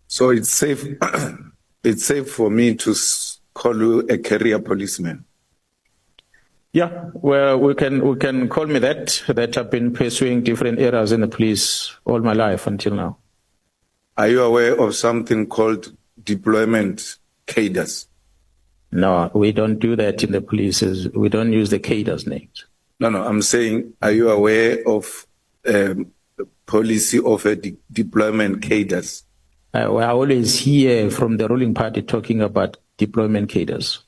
So it's safe. It's safe for me to call you a career policeman. Yeah, well, we can call me that. That I've been pursuing different areas in the police all my life until now. Are you aware of something called deployment cadres? No, we don't do that in the police. We don't use the cadres names. No, I'm saying, are you aware of the policy of a deployment cadres? I always hear from the ruling party talking about deployment cadres.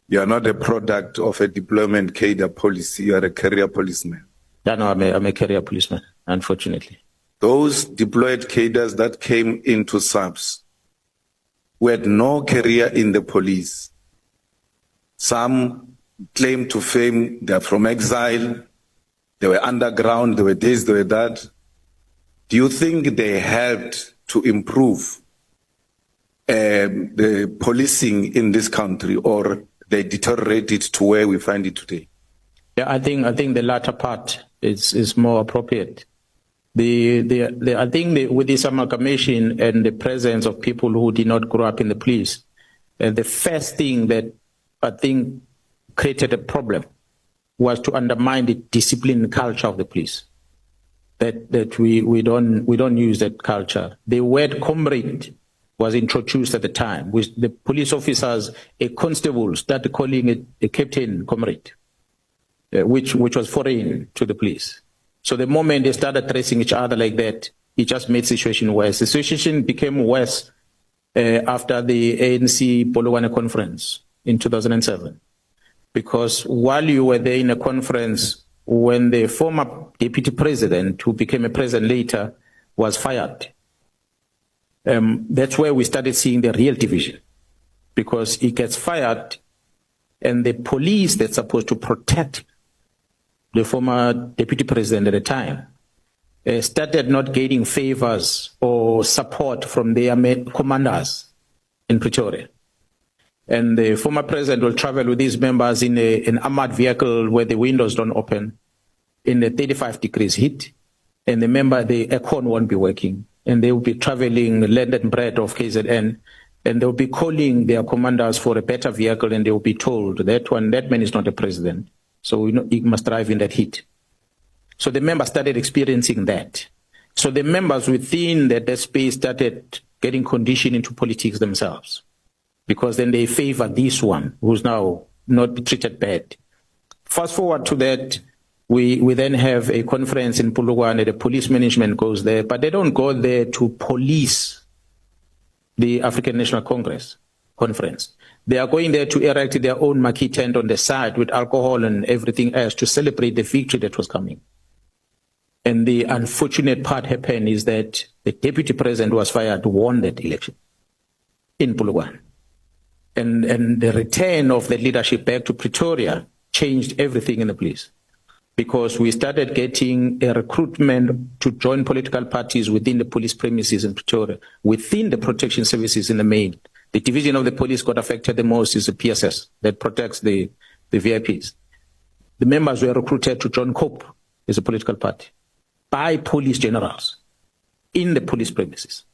You are not a product of a deployment cadre policy. You are a career policeman. Yeah, no, I'm a career policeman, unfortunately. Those deployed cadres that came into SAPS who had no career in the police. Some claim to fame, they're from exile, they were underground, they were this, they were that. Do you think they helped to improve the policing in this country, or they deteriorated to where we find it today? Yeah, I think the latter part is more appropriate. I think with this amalgamation and the presence of people who did not grow up in the police, the first thing that I think created a problem was to undermine the discipline culture of the police. That we don't use that culture. The word comrade was introduced at the time, with the police officers, a constable started calling it a captain comrade, which was foreign to the police. So the moment they started addressing each other like that, it just made the situation worse. The situation became worse after the ANC Polokwane conference in 2007. Because while you were there in a conference, when the former deputy president, who became a president later, was fired, that's where we started seeing the real division. Because he gets fired, and the police that's supposed to protect the former deputy president at the time started not getting favors or support from their commanders in Pretoria. And the former president will travel with his members in an armored vehicle where the windows don't open in the 35 degrees heat, and the aircon won't be working. And they will be traveling London bread of KZN, and they'll be calling their commanders for a better vehicle, and they will be told that man is not a president. So he must drive in that heat. So the members started experiencing that. So the members within that space started getting conditioned into politics themselves, because then they favor this one who's now not treated bad. Fast forward to that, we then have a conference in Polokwane. The police management goes there, but they don't go there to police the African National Congress conference. They are going there to erect their own marquee tent on the side with alcohol and everything else to celebrate the victory that was coming. And the unfortunate part happened is that the deputy president was fired, won that election in Polokwane. And the return of the leadership back to Pretoria changed everything in the police, because we started getting a recruitment to join political parties within the police premises in Pretoria, within the protection services in the main. The division of the police got affected the most is the PSS that protects the VIPs. The members were recruited to join COPE as a political party by police generals in the police premises.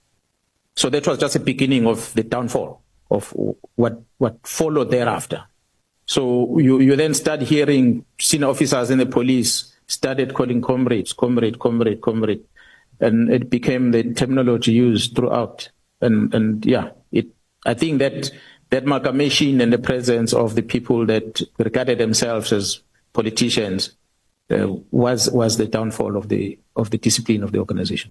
So that was just the beginning of the downfall of what followed thereafter. So you then start hearing senior officers in the police started calling comrades, comrade, and it became the terminology used throughout. And yeah, I think that amalgamation and the presence of the people that regarded themselves as politicians was the downfall of the discipline of the organization.